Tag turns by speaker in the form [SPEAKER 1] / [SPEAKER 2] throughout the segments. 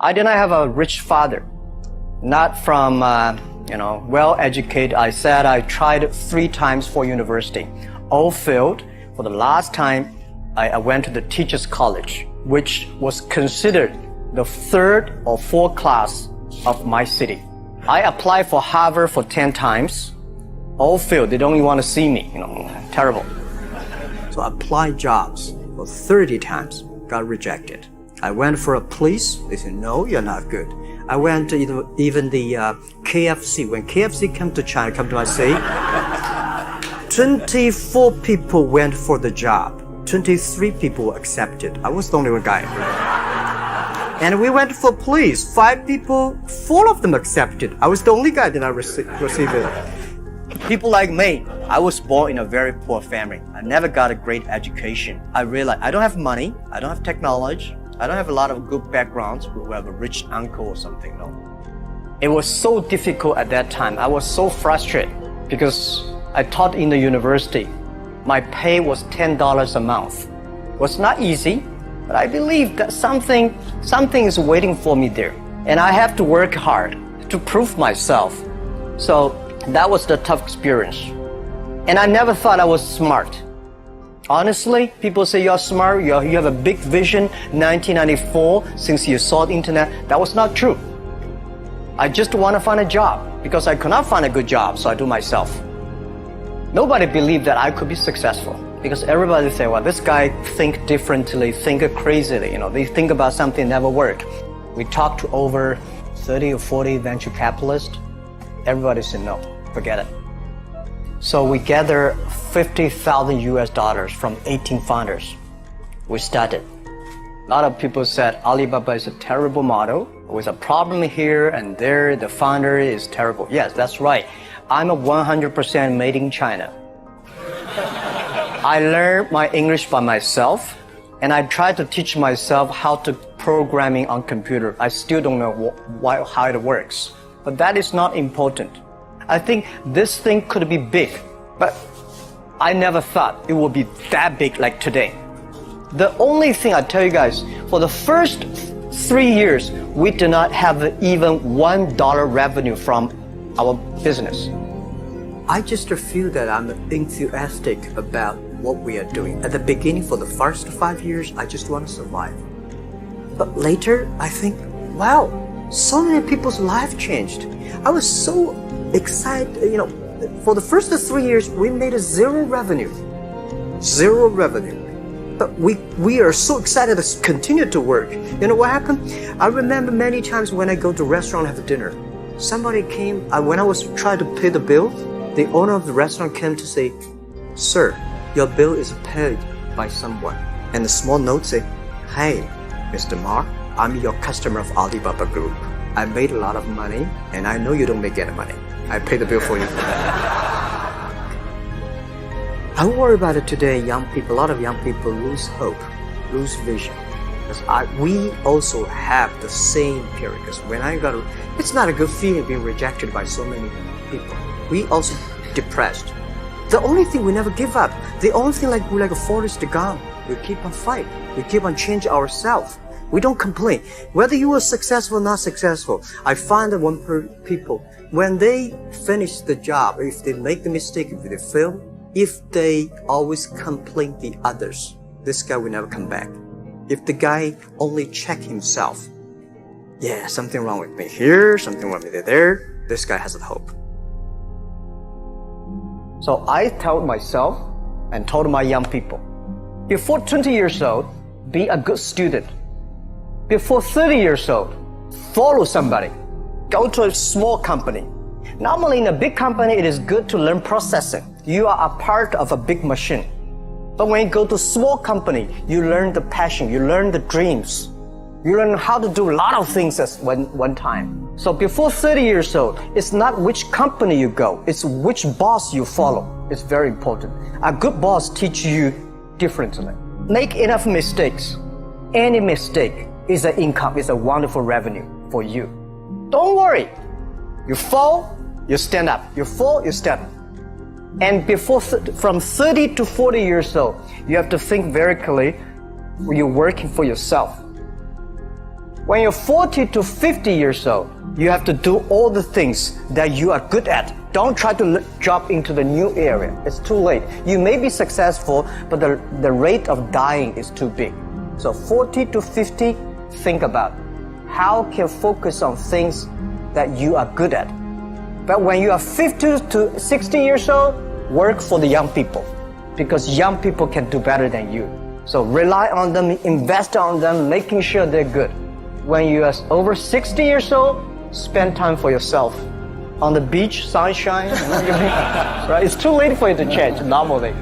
[SPEAKER 1] I did not have a rich father, not from, well-educated. I said I tried 3 times for university, all failed. For the last time, I went to the teacher's college, which was considered the 3rd or 4th class of my city. I applied for Harvard for 10 times, all failed. They don't even want to see me, terrible. So I applied jobs for 30 times, got rejected. I went for a police, they said, no, you're not good. I went to even the KFC. When KFC came to China, come to my city, 24 people went for the job. 23 people were accepted. I was the only one guy. And we went for police. 5 people, 4 of them accepted. I was the only guy that did not receive it. People like me, I was born in a very poor family. I never got a great education. I realized I don't have money, I don't have technology, I don't have a lot of good backgrounds. We have a rich uncle or something, no. It was so difficult at that time. I was so frustrated because I taught in the university. My pay was $10 a month. It was not easy, but I believe that something is waiting for me there. And I have to work hard to prove myself. So that was the tough experience. And I never thought I was smart. Honestly, people say you're smart, you have a big vision. 1994, since you saw the internet, that was not true. I just want to find a job because I could not find a good job, so I do myself. Nobody believed that I could be successful because everybody say, well, this guy think differently, think crazily, they think about something never work. We talked to over 30 or 40 venture capitalists. Everybody said, no, forget it. So we gathered $50,000 from 18 founders. We started. A lot of people said Alibaba is a terrible model with a problem here and there. The founder is terrible. Yes, that's right. I'm a 100% made in China. I learned my English by myself, and I tried to teach myself how to programming on computer. I still don't know how it works, but that is not important. I think this thing could be big, but I never thought it would be that big like today. The only thing I tell you guys, for the first 3 years, we did not have even $1 revenue from our business. I just feel that I'm enthusiastic about what we are doing. At the beginning, for the first 5 years, I just want to survive. But later, I think, wow, so many people's life changed. I was so excited, for the first 3 years, we made 0 revenue. 0 revenue. But we are so excited to continue to work. You know what happened? I remember many times when I go to restaurant and have dinner, somebody came, when I was trying to pay the bill, the owner of the restaurant came to say, sir, your bill is paid by someone. And the small note say, hey, Mr. Ma, I'm your customer of Alibaba Group. I made a lot of money, and I know you don't make any money. I pay the bill for you. I worry about it today. Young people, a lot of young people lose hope, lose vision. Because we also have the same period. Because when it's not a good feeling being rejected by so many people. We also depressed. The only thing we never give up. The only thing we're like a Forrest Gump. We keep on fight. We keep on changing ourselves. We don't complain. Whether you are successful or not successful, I find that people, when they finish the job, if they make the mistake, if they fail, if they always complain the others, this guy will never come back. If the guy only check himself, yeah, something wrong with me here, something wrong with me there, this guy has a hope. So I told myself and told my young people, before 20 years old, be a good student. Before 30 years old, follow somebody. Go to a small company. Normally in a big company, it is good to learn processing. You are a part of a big machine. But when you go to a small company, you learn the passion, you learn the dreams. You learn how to do a lot of things at one time. So before 30 years old, it's not which company you go, it's which boss you follow. It's very important. A good boss teaches you differently. Make enough mistakes. Any mistake is an income, is a wonderful revenue for you. Don't worry. You fall, you stand up. You fall, you stand up. And from 30 to 40 years old, you have to think very clearly, you're working for yourself. When you're 40 to 50 years old, you have to do all the things that you are good at. Don't try to jump into the new area. It's too late. You may be successful, but the rate of dying is too big. So 40 to 50, think about how can focus on things that you are good at. But when you are 50 to 60 years old, work for the young people, because young people can do better than you. So rely on them, invest on them, making sure they're good. When you are over 60 years old, spend time for yourself. On the beach, sunshine, right? It's too late for you to change normally.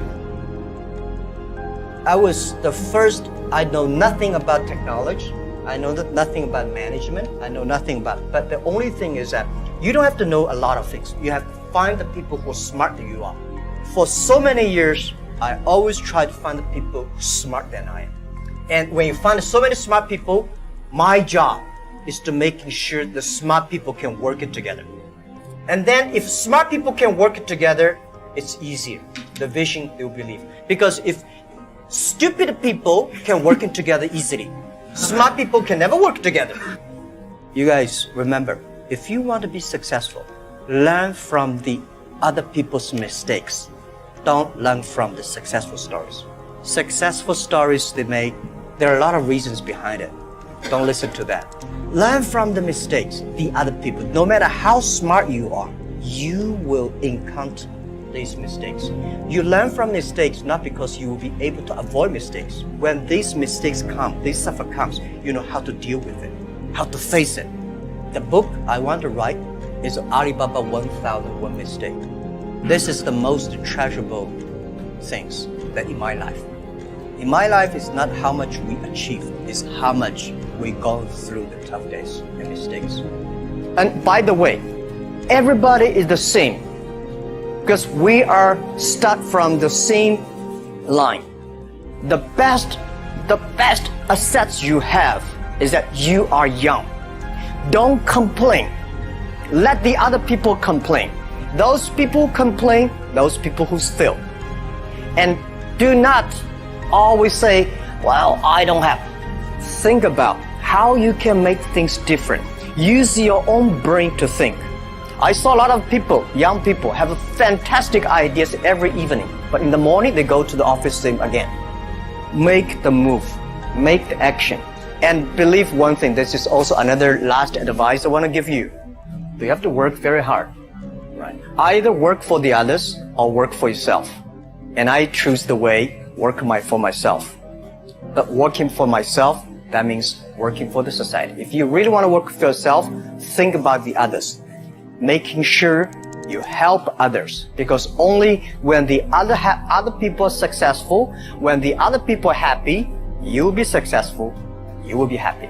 [SPEAKER 1] I know nothing about technology. I know nothing about management. I know nothing about, but the only thing is that you don't have to know a lot of things. You have to find the people who are smarter than you are. For so many years, I always try to find the people smarter than I am. And when you find so many smart people, my job is to making sure the smart people can work it together. And then if smart people can work it together, it's easier. The vision they will believe. Because if stupid people can work it together easily, smart people can never work together. You guys remember, if you want to be successful, learn from the other people's mistakes. Don't learn from the successful stories. Successful stories they make, there are a lot of reasons behind it. Don't listen to that. Learn from the mistakes, the other people. No matter how smart you are, you will encounter these mistakes. You learn from mistakes not because you will be able to avoid mistakes. When these mistakes come, this suffer comes, you know how to deal with it, how to face it. The book I want to write is Alibaba 1001 Mistake. This is the most treasurable things that in my life. In my life, it's not how much we achieve, it's how much we go through the tough days and mistakes. And by the way, everybody is the same because we are start from the same line. The best assets you have is that you are young. Don't complain. Let the other people complain. Those people complain, those people who fail. And do not always say, well, I don't have. Think about how you can make things different. Use your own brain to think. I saw a lot of people, young people, have fantastic ideas every evening, but in the morning they go to the office same again. Make the move, make the action. And believe one thing, this is also another last advice I want to give you. You have to work very hard. Right? Either work for the others or work for yourself. And I choose the way, work for myself. But working for myself, that means working for the society. If you really want to work for yourself, think about the others. Making sure you help others. Because only when the other people are successful, when the other people are happy, you will be successful, you will be happy.